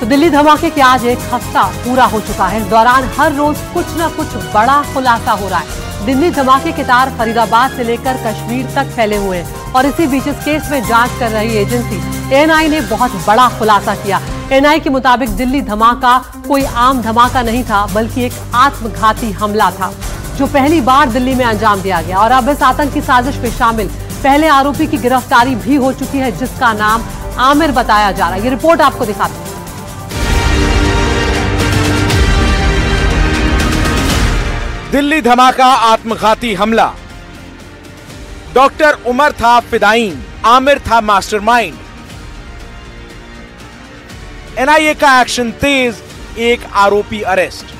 तो दिल्ली धमाके के आज एक हफ्ता पूरा हो चुका है। इस दौरान हर रोज कुछ न कुछ बड़ा खुलासा हो रहा है। दिल्ली धमाके के तार फरीदाबाद से लेकर कश्मीर तक फैले हुए हैं और इसी बीच इस केस में जांच कर रही एजेंसी एएनआई ने बहुत बड़ा खुलासा किया। एएनआई के मुताबिक दिल्ली धमाका कोई आम धमाका नहीं था, बल्कि एक आत्मघाती हमला था जो पहली बार दिल्ली में अंजाम दिया गया। और अब इस आतंकी साजिश में शामिल पहले आरोपी की गिरफ्तारी भी हो चुकी है, जिसका नाम आमिर बताया जा रहा है। ये रिपोर्ट आपको दिखाते हैं। दिल्ली धमाका आत्मघाती हमला। डॉक्टर उमर था फिदायीन, आमिर था मास्टरमाइंड। एनआईए का एक्शन तेज, एक आरोपी अरेस्ट।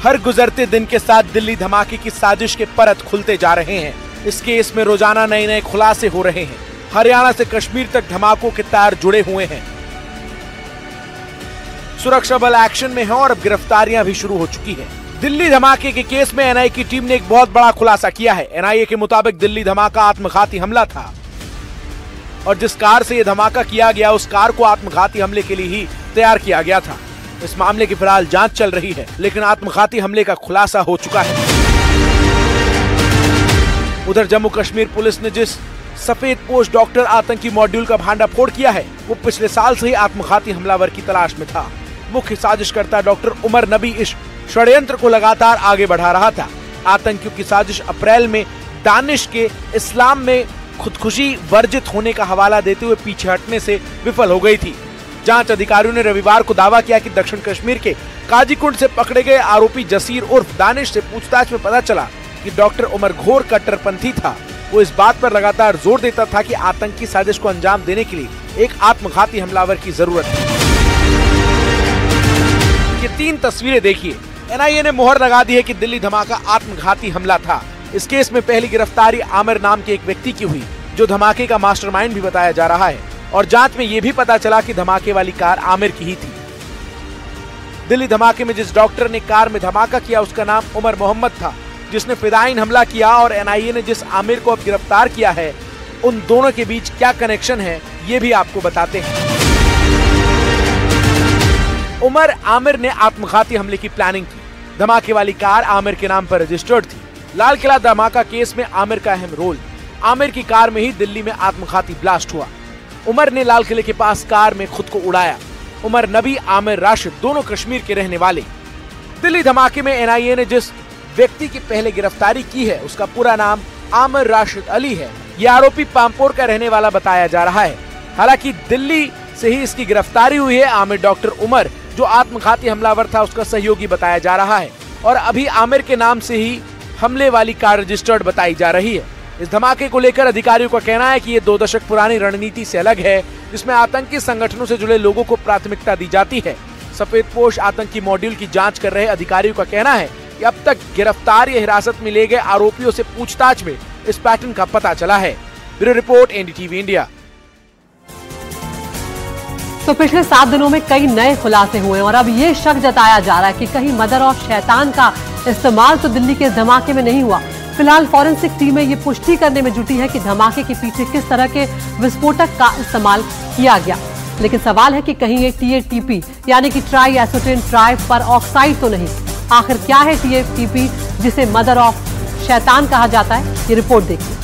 हर गुजरते दिन के साथ दिल्ली धमाके की साजिश के परत खुलते जा रहे हैं। इस केस में रोजाना नए नए खुलासे हो रहे हैं। हरियाणा से कश्मीर तक धमाकों के तार जुड़े हुए हैं। सुरक्षा बल एक्शन में है और अब गिरफ्तारियां भी शुरू हो चुकी हैं। दिल्ली धमाके के केस में एनआईए की टीम ने एक बहुत बड़ा खुलासा किया है। एनआईए के मुताबिक दिल्ली धमाका आत्मघाती हमला था और जिस कार से यह धमाका किया गया उस कार को आत्मघाती हमले के लिए ही तैयार किया गया था। इस मामले की फिलहाल जांच चल रही है, लेकिन आत्मघाती हमले का खुलासा हो चुका है। उधर जम्मू कश्मीर पुलिस ने जिस सफेद पोश डॉक्टर आतंकी मॉड्यूल का भांडाफोड़ किया है, वो पिछले साल से ही आत्मघाती हमलावर की तलाश में था। मुख्य साजिशकर्ता डॉक्टर उमर नबी इस षड्यंत्र को लगातार आगे बढ़ा रहा था। आतंकियों की साजिश अप्रैल में दानिश के इस्लाम में खुदकुशी वर्जित होने का हवाला देते हुए पीछे हटने से विफल हो गई थी। जांच अधिकारियों ने रविवार को दावा किया कि दक्षिण कश्मीर के काजीकुंड से पकड़े गए आरोपी जसीर उर्फ दानिश से पूछताछ में पता चला कि डॉक्टर उमर घोर कट्टरपंथी था। वो इस बात पर लगातार जोर देता था कि आतंकी साजिश को अंजाम देने के लिए एक आत्मघाती हमलावर की जरूरत है। ये 3 तस्वीरें देखिए। एनआईए ने मोहर लगा दी है कि दिल्ली धमाका आत्मघाती हमला था। इस केस में पहली गिरफ्तारी आमिर नाम के एक व्यक्ति की हुई, जो धमाके का मास्टरमाइंड भी बताया जा रहा है। और जांच में यह भी पता चला कि धमाके वाली कार आमिर की ही थी। दिल्ली धमाके में जिस डॉक्टर ने कार में धमाका किया उसका नाम उमर मोहम्मद था, जिसने फिदायीन हमला किया। और एनआईए ने जिस आमिर को अब गिरफ्तार किया है, उन दोनों के बीच क्या कनेक्शन है ये भी आपको बताते हैं। उमर आमिर ने आत्मघाती हमले की प्लानिंग की। धमाके वाली कार आमिर के नाम पर रजिस्टर्ड थी। लाल किला धमाका केस में आमिर का अहम रोल। आमिर की कार में ही दिल्ली में आत्मघाती ब्लास्ट हुआ। उमर ने लाल किले के पास कार में खुद को उड़ाया। उमर नबी, आमिर राशिद दोनों कश्मीर के रहने वाले। दिल्ली धमाके में एनआईए ने जिस व्यक्ति की पहले गिरफ्तारी की है उसका पूरा नाम आमिर राशिद अली है। यह आरोपी पामपोर का रहने वाला बताया जा रहा है। हालांकि दिल्ली से ही इसकी गिरफ्तारी हुई है। आमिर डॉक्टर उमर जो आत्मघाती हमलावर था उसका सहयोगी बताया जा रहा है और अभी आमिर के नाम से ही हमले वाली कार रजिस्टर्ड बताई जा रही है। इस धमाके को लेकर अधिकारियों का कहना है कि ये 2 दशक पुरानी रणनीति से अलग है, जिसमें आतंकी संगठनों से जुड़े लोगों को प्राथमिकता दी जाती है। सफेद पोश आतंकी मॉड्यूल की जांच कर रहे अधिकारियों का कहना है कि अब तक गिरफ्तार या हिरासत में लिए गए आरोपियों से पूछताछ में इस पैटर्न का पता चला है। Bureau report, NDTV India. तो पिछले 7 दिनों में कई नए खुलासे हुए और अब ये शक जताया जा रहा है कि कहीं मदर ऑफ शैतान का इस्तेमाल तो दिल्ली के इस धमाके में नहीं हुआ। फिलहाल फॉरेंसिक टीमें ये पुष्टि करने में जुटी है कि धमाके के पीछे किस तरह के विस्फोटक का इस्तेमाल किया गया। लेकिन सवाल है कि कहीं ये TATP यानी कि ट्राई एसोटेन ट्राई पर ऑक्साइड तो नहीं। आखिर क्या है TATP जिसे मदर ऑफ शैतान कहा जाता है, ये रिपोर्ट देखिए।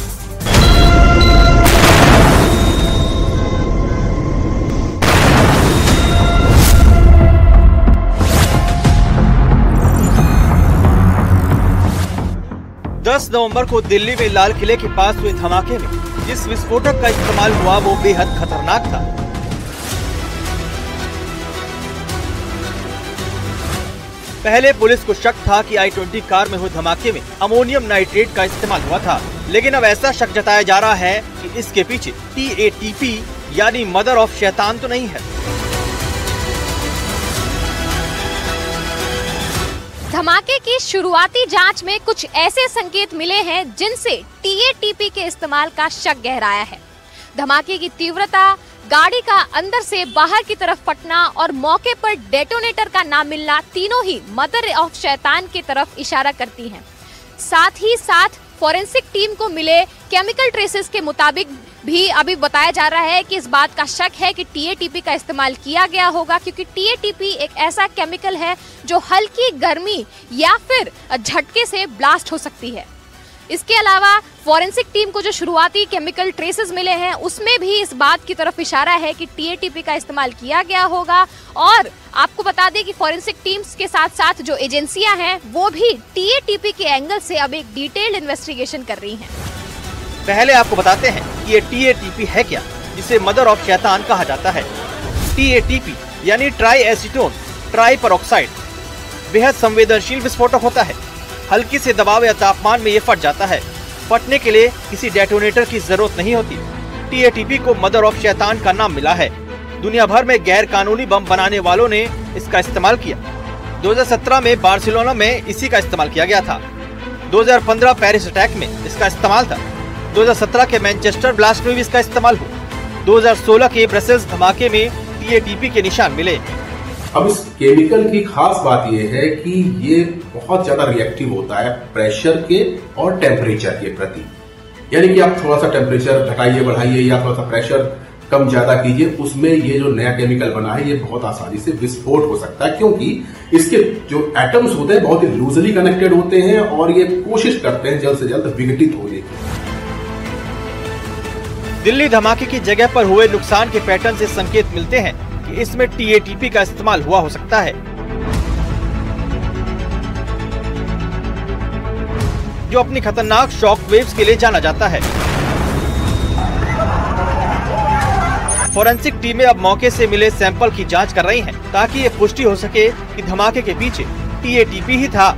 नवंबर को दिल्ली में लाल किले के पास हुए धमाके में जिस विस्फोटक का इस्तेमाल हुआ वो बेहद खतरनाक था। पहले पुलिस को शक था कि I-20 कार में हुए धमाके में अमोनियम नाइट्रेट का इस्तेमाल हुआ था, लेकिन अब ऐसा शक जताया जा रहा है कि इसके पीछे TATP यानी मदर ऑफ शैतान तो नहीं है। धमाके की शुरुआती जांच में कुछ ऐसे संकेत मिले हैं जिनसे TATP के इस्तेमाल का शक गहराया है। धमाके की तीव्रता, गाड़ी का अंदर से बाहर की तरफ फटना और मौके पर डेटोनेटर का ना मिलना तीनों ही मदर ऑफ शैतान की तरफ इशारा करती हैं। साथ ही साथ फॉरेंसिक टीम को मिले केमिकल ट्रेसेस के मुताबिक भी अभी बताया जा रहा है कि इस बात का शक है कि टीएटीपी का इस्तेमाल किया गया होगा, क्योंकि टीएटीपी एक ऐसा केमिकल है जो हल्की गर्मी या फिर झटके से ब्लास्ट हो सकती है। इसके अलावा फॉरेंसिक टीम को जो शुरुआती केमिकल ट्रेसेस मिले हैं उसमें भी इस बात की तरफ इशारा है कि टीएटीपी का इस्तेमाल किया गया होगा। और आपको बता दें कि फॉरेंसिक टीम्स के साथ साथ जो एजेंसियां हैं वो भी टीएटीपी के एंगल से अब एक डिटेल्ड इन्वेस्टिगेशन कर रही हैं। पहले आपको बताते हैं कि ये टीएटीपी है क्या, जिसे मदर ऑफ शैतान कहा जाता है। टीएटीपी यानी ट्राई एसीटोन ट्राई परऑक्साइड बेहद संवेदनशील विस्फोटक होता है। हल्की से दबाव या तापमान में ये फट जाता है। फटने के लिए किसी डेटोनेटर की जरूरत नहीं होती। टीएटीपी को मदर ऑफ शैतान का नाम मिला है। दुनिया भर में गैर कानूनी बम बनाने वालों ने इसका इस्तेमाल किया। 2017 में बार्सिलोना में इसी का इस्तेमाल किया गया था। 2015 पेरिस अटैक में इसका इस्तेमाल था। 2017 के मैनचेस्टर ब्लास्ट में भी इसका इस्तेमाल हुआ। 2016 के ब्रसेल्स धमाके में टीएटीपी के निशान मिले। अब इस केमिकल की खास बात यह है कि ये बहुत ज्यादा रिएक्टिव होता है प्रेशर के और टेम्परेचर के प्रति। यानी कि आप थोड़ा सा टेम्परेचर घटाइए बढ़ाइए या थोड़ा सा प्रेशर कम ज्यादा कीजिए, उसमें ये जो नया केमिकल बना है ये बहुत आसानी से विस्फोट हो सकता है, क्योंकि इसके जो एटम्स होते हैं बहुत ही लूजली कनेक्टेड होते हैं और ये कोशिश करते हैं जल्द से जल्द विघटित होने की। दिल्ली धमाके की जगह पर हुए नुकसान के पैटर्न से संकेत मिलते हैं कि इसमें टीएटीपी का इस्तेमाल हुआ हो सकता है, जो अपनी खतरनाक शॉक वेव्स के लिए जाना जाता है। फॉरेंसिक टीमें अब मौके से मिले सैंपल की जांच कर रही हैं, ताकि ये पुष्टि हो सके कि धमाके के पीछे टीएटीपी ही था।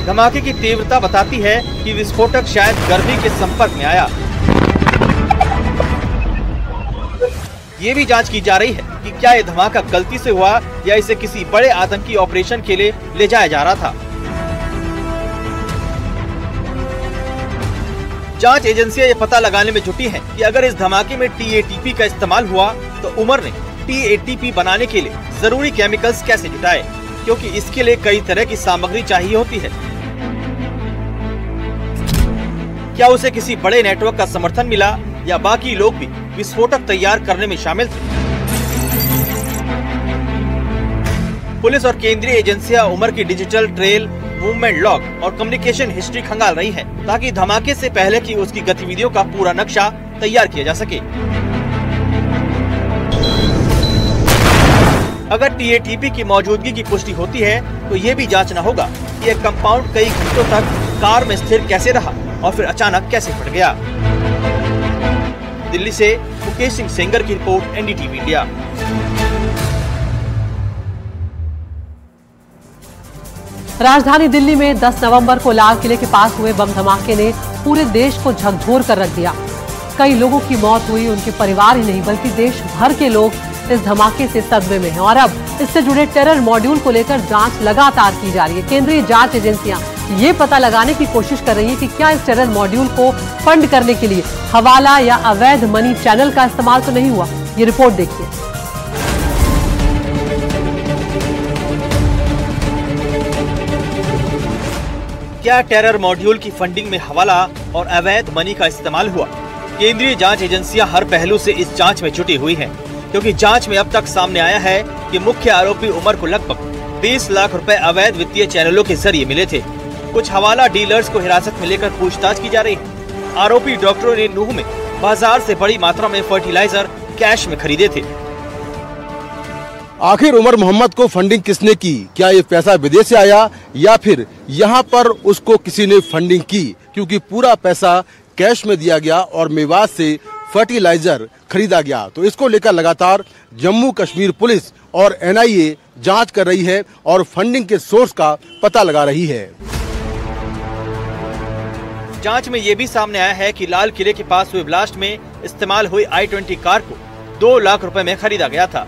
धमाके की तीव्रता बताती है कि विस्फोटक शायद गर्मी के संपर्क में आया। ये भी जांच की जा रही है कि क्या ये धमाका गलती से हुआ या इसे किसी बड़े आतंकी ऑपरेशन के लिए ले जाया जा रहा था। जांच एजेंसियां ये पता लगाने में जुटी हैं कि अगर इस धमाके में टीएटीपी का इस्तेमाल हुआ तो उमर ने टीएटीपी बनाने के लिए जरूरी केमिकल्स कैसे जुटाए, क्योंकि इसके लिए कई तरह की सामग्री चाहिए होती है। क्या उसे किसी बड़े नेटवर्क का समर्थन मिला या बाकी लोग भी विस्फोटक तैयार करने में शामिल थे। पुलिस और केंद्रीय एजेंसियां उमर की डिजिटल ट्रेल, मूवमेंट लॉग और कम्युनिकेशन हिस्ट्री खंगाल रही हैं, ताकि धमाके से पहले की उसकी गतिविधियों का पूरा नक्शा तैयार किया जा सके। अगर टीएटीपी की मौजूदगी की पुष्टि होती है तो ये भी जांचना होगा कि यह कंपाउंड कई घंटों तक कार में स्थिर कैसे रहा और फिर अचानक कैसे फट गया। दिल्ली से मुकेश सिंह सेंगर की रिपोर्ट, एनडीटीवी इंडिया। राजधानी दिल्ली में 10 नवंबर को लाल किले के पास हुए बम धमाके ने पूरे देश को झकझोर कर रख दिया। कई लोगों की मौत हुई, उनके परिवार ही नहीं बल्कि देश भर के लोग इस धमाके से सदमे में हैं और अब इससे जुड़े टेरर मॉड्यूल को लेकर जांच लगातार की जा रही है। केंद्रीय जांच एजेंसियां ये पता लगाने की कोशिश कर रही है कि क्या इस टेरर मॉड्यूल को फंड करने के लिए हवाला या अवैध मनी चैनल का इस्तेमाल तो नहीं हुआ। ये रिपोर्ट देखिए। क्या टेरर मॉड्यूल की फंडिंग में हवाला और अवैध मनी का इस्तेमाल हुआ? केंद्रीय जांच एजेंसियां हर पहलू से इस जांच में जुटी हुई हैं, क्योंकि जांच में अब तक सामने आया है कि मुख्य आरोपी उमर को लगभग 20 लाख रुपए अवैध वित्तीय चैनलों के जरिए मिले थे। कुछ हवाला डीलर्स को हिरासत में लेकर पूछताछ की जा रही है। आरोपी डॉक्टरों ने नूह में बाजार से बड़ी मात्रा में फर्टिलाइजर कैश में खरीदे थे। आखिर उमर मोहम्मद को फंडिंग किसने की? क्या ये पैसा विदेश से आया या फिर यहाँ पर उसको किसी ने फंडिंग की? क्योंकि पूरा पैसा कैश में दिया गया और मेवात से फर्टिलाइजर खरीदा गया। तो इसको लेकर लगातार जम्मू कश्मीर पुलिस और एनआईए जांच कर रही है और फंडिंग के सोर्स का पता लगा रही है। जांच में ये भी सामने आया है कि लाल किले के पास हुए ब्लास्ट में इस्तेमाल हुई i20 कार को 2 लाख रुपए में खरीदा गया था।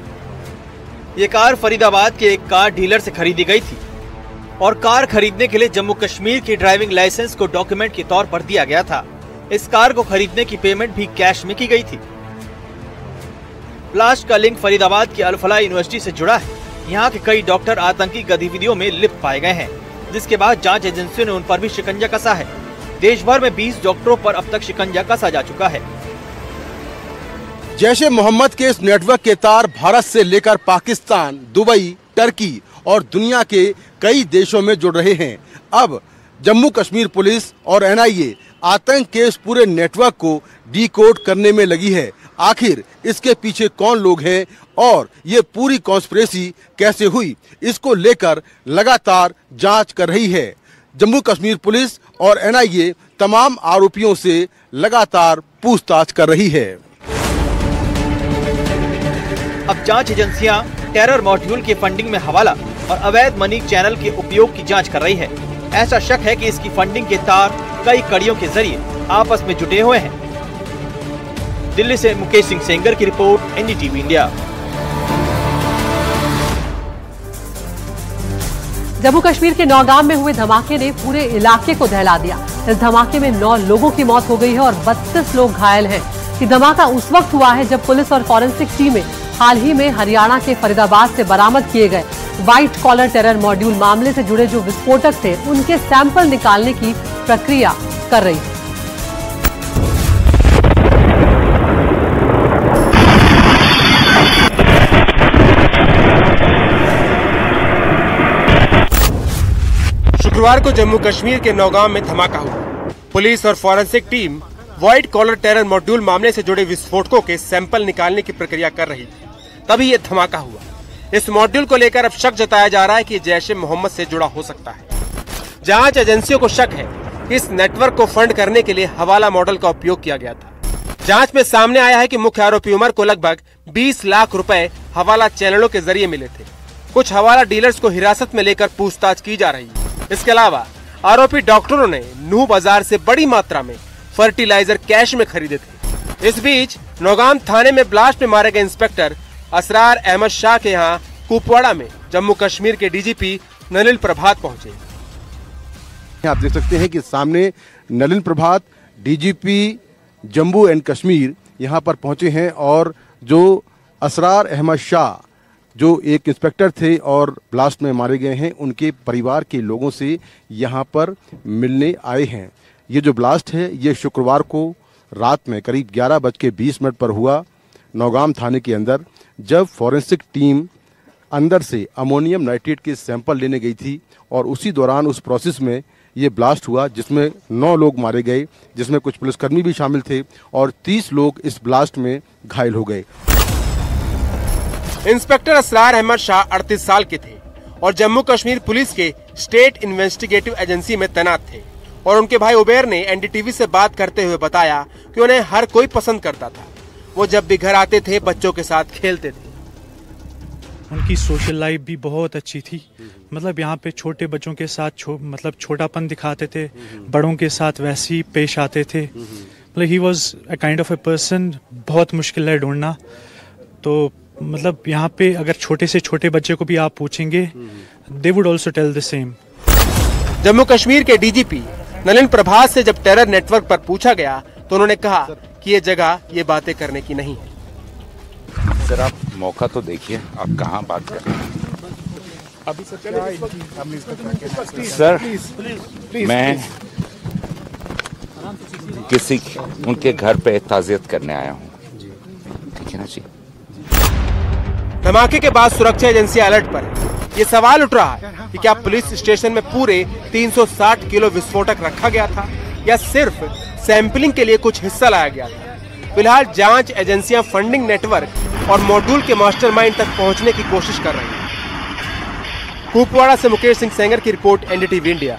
ये कार फरीदाबाद के एक कार डीलर से खरीदी गई थी और कार खरीदने के लिए जम्मू कश्मीर की ड्राइविंग लाइसेंस को डॉक्यूमेंट के तौर पर दिया गया था। इस कार को खरीदने की पेमेंट भी कैश में की गई थी। ब्लास्ट का लिंक फरीदाबाद की अल फलाह यूनिवर्सिटी से जुड़ा है। यहाँ के कई डॉक्टर आतंकी गतिविधियों में लिप्त पाए गए हैं। जिसके बाद जांच एजेंसियों ने उन पर भी शिकंजा कसा है। देश भर में 20 डॉक्टरों पर अब तक शिकंजा कसा जा चुका है। जैश ए मोहम्मद के इस नेटवर्क के तार भारत से लेकर पाकिस्तान, दुबई, टर्की और दुनिया के कई देशों में जुड़ रहे हैं। अब जम्मू कश्मीर पुलिस और एनआईए आतंक के इस पूरे नेटवर्क को डीकोड करने में लगी है। आखिर इसके पीछे कौन लोग हैं और ये पूरी कॉन्स्पिरेसी कैसे हुई, इसको लेकर लगातार जांच कर रही है। जम्मू कश्मीर पुलिस और एनआईए तमाम आरोपियों से लगातार पूछताछ कर रही है। अब जांच एजेंसियां टेरर मॉड्यूल के फंडिंग में हवाला और अवैध मनी चैनल के उपयोग की जांच कर रही है। ऐसा शक है कि इसकी फंडिंग के तार कई कड़ियों के जरिए आपस में जुटे हुए हैं। दिल्ली से मुकेश सिंह सेंगर की report, NDTV India. Jammu Kashmir के नौगाम में हुए धमाके ने पूरे इलाके को दहला दिया। इस धमाके में 9 लोगों की मौत हो गई है और 32 लोग घायल हैं। ये धमाका उस वक्त हुआ है जब पुलिस और फॉरेंसिक टीमें हाल ही में हरियाणा के फरीदाबाद से बरामद किए गए व्हाइट कॉलर टेरर मॉड्यूल मामले से जुड़े जो विस्फोटक थे उनके सैंपल निकालने की प्रक्रिया कर रही है। शुक्रवार को जम्मू कश्मीर के नौगाम में धमाका हुआ। पुलिस और forensic team white collar terror module मामले से जुड़े विस्फोटकों के सैंपल निकालने की प्रक्रिया कर रही थी, तभी ये धमाका हुआ। इस मॉड्यूल को लेकर अब शक जताया जा रहा है कि जैश ए मोहम्मद से जुड़ा हो सकता है। जांच एजेंसियों को शक है कि इस नेटवर्क को फंड करने के लिए हवाला मॉडल का उपयोग किया गया था। जांच में सामने आया है कि मुख्य आरोपी उमर को लगभग 20 लाख रुपए हवाला चैनलों के जरिए मिले थे। कुछ हवाला डीलर्स को हिरासत में लेकर पूछताछ की जा रही है। इसके अलावा आरोपी डॉक्टरों ने नूह बाजार से बड़ी मात्रा में फर्टिलाइजर कैश में खरीदे थे। इस बीच नौगाम थाने में ब्लास्ट में मारे गए इंस्पेक्टर असरार अहमद शाह के यहाँ कुपवाड़ा में जम्मू कश्मीर के डीजीपी नलिन प्रभात पहुंचे। आप देख सकते हैं कि सामने नलिन प्रभात डीजीपी जम्मू एंड कश्मीर यहाँ पर पहुंचे हैं और जो असरार अहमद शाह जो एक इंस्पेक्टर थे और ब्लास्ट में मारे गए हैं, उनके परिवार के लोगों से यहाँ पर मिलने आए हैं। ये जो ब्लास्ट है ये शुक्रवार को रात में करीब 11:20 पर हुआ नौगाम थाने के अंदर, जब फॉरेंसिक टीम अंदर से अमोनियम नाइट्रेट के सैंपल लेने गई थी और उसी दौरान उस प्रोसेस में ये ब्लास्ट हुआ जिसमें 9 लोग मारे गए, जिसमें कुछ पुलिसकर्मी भी शामिल थे और 30 लोग इस ब्लास्ट में घायल हो गए। इंस्पेक्टर असरार अहमद शाह 38 साल के थे और जम्मू कश्मीर पुलिस के स्टेट इन्वेस्टिगेटिव एजेंसी में तैनात थे और उनके भाई उबेर ने एनडीटीवी से बात करते हुए बताया कि उन्हें हर कोई पसंद करता था। वो जब भी घर आते थे बच्चों के साथ खेलते थे। उनकी सोशल लाइफ भी बहुत अच्छी थी। मतलब यहाँ पे छोटे बच्चों के साथ मतलब छोटापन दिखाते थे, बड़ों के साथ वैसे ही पेश आते थे। मतलब he was a kind of a person, बहुत मुश्किल है ढूंढना। तो मतलब यहाँ पे अगर छोटे से छोटे बच्चे को भी आप पूछेंगे, they would also tell the same. Jammu Kashmir के डीजीपी नलिन प्रभात से जब टेरर नेटवर्क पर पूछा गया तो उन्होंने कहा कि ये जगह ये बातें करने की नहीं है। सर आप मौका तो देखिए, आप कहाँ बात कर रहे हैं? सर मैं किसी उनके घर पे ताज़ियत करने आया हूँ, ठीक है ना जी। धमाके के बाद सुरक्षा एजेंसियां अलर्ट पर है। ये सवाल उठ रहा है कि क्या पुलिस स्टेशन में पूरे 360 किलो विस्फोटक रखा गया था या सिर्फ सैंपलिंग के लिए कुछ हिस्सा लाया गया था। फिलहाल जांच एजेंसियां फंडिंग नेटवर्क और मॉड्यूल के मास्टरमाइंड तक पहुंचने की कोशिश कर रही हैं। कुपवाड़ा से मुकेश सिंह सेंगर की रिपोर्ट, एनडीटीवी इंडिया।